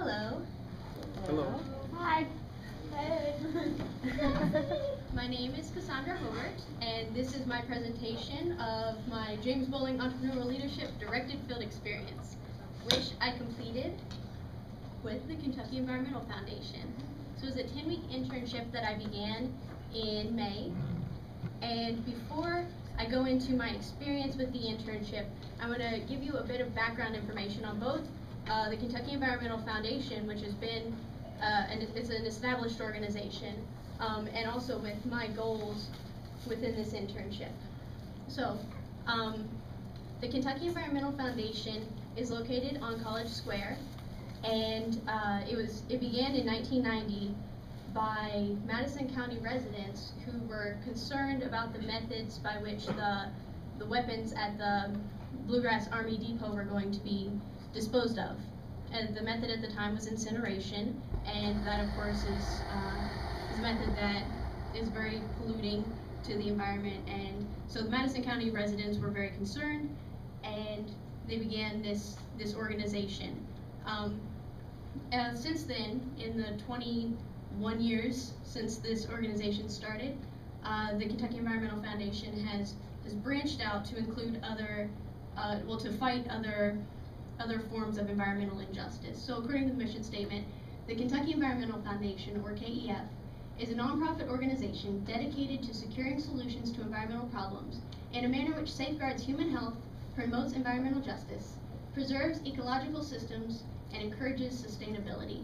Hello. Hello. Hi. Hey. My name is Cassandra Hobert, and this is my presentation of my James Bowling Entrepreneurial Leadership Directed Field Experience, which I completed with the Kentucky Environmental Foundation. So it was a 10-week internship that I began in May. And before I go into my experience with the internship, I'm going to give you a bit of background information on both the Kentucky Environmental Foundation, which has been, it's an established organization, and also with my goals within this internship. So, the Kentucky Environmental Foundation is located on College Square, and it began in 1990 by Madison County residents who were concerned about the methods by which the weapons at the Bluegrass Army Depot were going to be disposed of. And the method at the time was incineration, and that of course is a method that is very polluting to the environment. And so the Madison County residents were very concerned, and they began this organization. Since then, in the 21 years since this organization started, the Kentucky Environmental Foundation has branched out to include to fight other forms of environmental injustice. So according to the mission statement, the Kentucky Environmental Foundation, or KEF, is a nonprofit organization dedicated to securing solutions to environmental problems in a manner which safeguards human health, promotes environmental justice, preserves ecological systems, and encourages sustainability.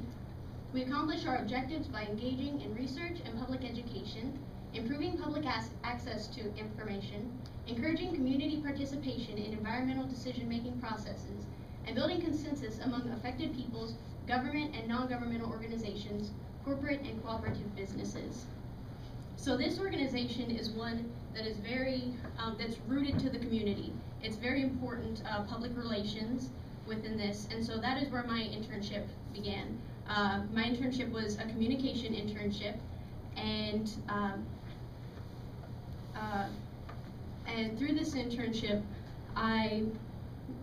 We accomplish our objectives by engaging in research and public education, improving public access to information, encouraging community participation in environmental decision-making processes, and building consensus among affected peoples, government and non-governmental organizations, corporate and cooperative businesses. So this organization is one that is that's rooted to the community. It's very important public relations within this, and so that is where my internship began. My internship was a communication internship, and through this internship, I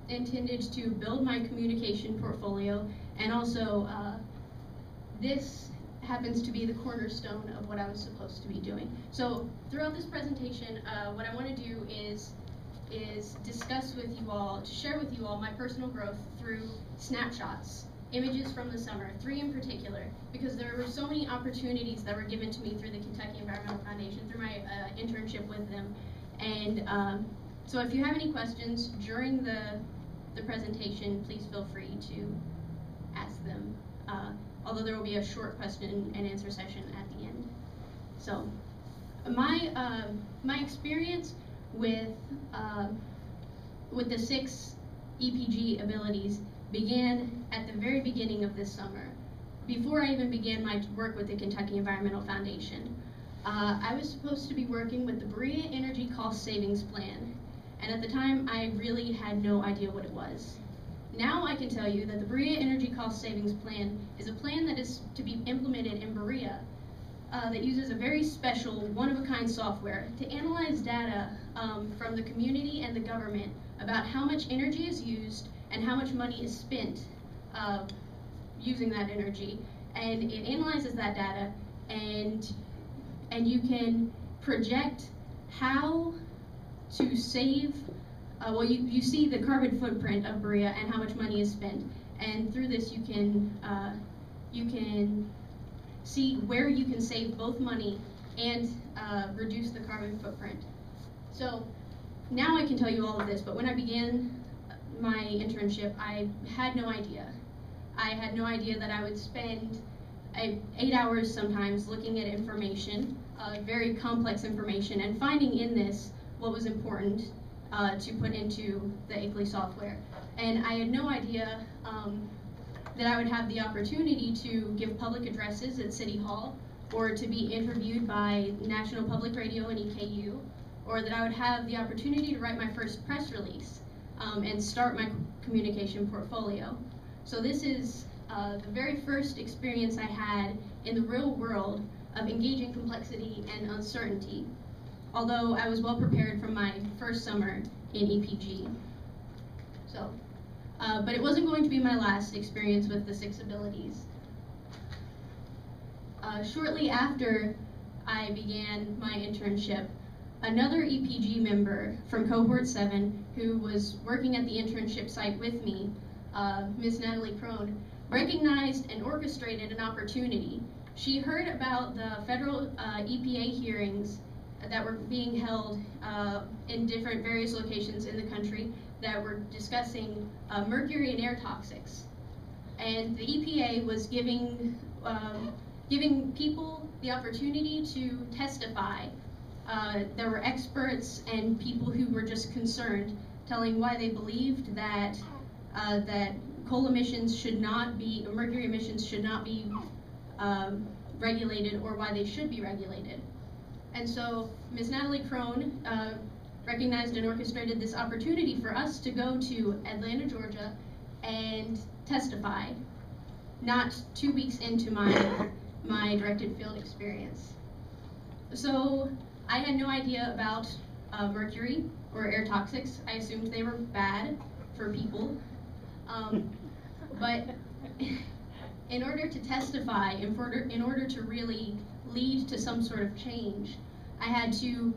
intended to build my communication portfolio, and also this happens to be the cornerstone of what I was supposed to be doing. So throughout this presentation, what I want to do is discuss with you all, to share with you all my personal growth through snapshots, images from the summer, 3 in particular, because there were so many opportunities that were given to me through the Kentucky Environmental Foundation, through my internship with them. And so if you have any questions during the presentation, please feel free to ask them, although there will be a short question and answer session at the end. So my experience with the 6 EPG abilities began at the very beginning of this summer, before I even began my work with the Kentucky Environmental Foundation. I was supposed to be working with the Berea Energy Cost Savings Plan, and at the time I really had no idea what it was. Now I can tell you that the Berea Energy Cost Savings Plan is a plan that is to be implemented in Berea that uses a very special, one-of-a-kind software to analyze data from the community and the government about how much energy is used and how much money is spent using that energy. And it analyzes that data, and you can project how to save, you see the carbon footprint of Berea and how much money is spent. And through this you can see where you can save both money and reduce the carbon footprint. So now I can tell you all of this, but when I began my internship, I had no idea. I had no idea that I would spend 8 hours sometimes looking at information, very complex information, and finding in this what was important to put into the ICLEI software. And I had no idea that I would have the opportunity to give public addresses at City Hall, or to be interviewed by National Public Radio and EKU, or that I would have the opportunity to write my first press release and start my communication portfolio. So this is the very first experience I had in the real world of engaging complexity and uncertainty, although I was well prepared from my first summer in EPG. So but it wasn't going to be my last experience with the 6 abilities. Shortly after I began my internship, another EPG member from Cohort 7 who was working at the internship site with me, Ms. Natalie Crone, recognized and orchestrated an opportunity. She heard about the federal EPA hearings that were being held in different various locations in the country that were discussing mercury and air toxics. And the EPA was giving people the opportunity to testify. There were experts and people who were just concerned, telling why they believed that coal emissions should not be, or mercury emissions should not be regulated, or why they should be regulated. And so Ms. Natalie Crone recognized and orchestrated this opportunity for us to go to Atlanta, Georgia, and testify, not 2 weeks into my directed field experience. So I had no idea about mercury or air toxics. I assumed they were bad for people. But in order to testify, in order to really lead to some sort of change, I had to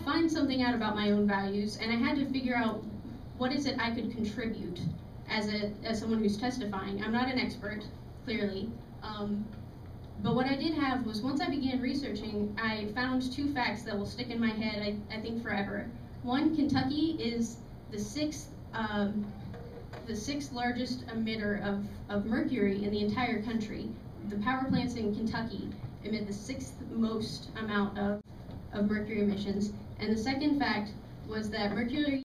find something out about my own values, and I had to figure out what is it I could contribute as someone who's testifying. I'm not an expert, clearly, but what I did have was, once I began researching, I found 2 facts that will stick in my head, I think, forever. One, Kentucky is the sixth largest emitter of mercury in the entire country. The power plants in Kentucky emit the 6th most amount of mercury emissions. And the second fact was that mercury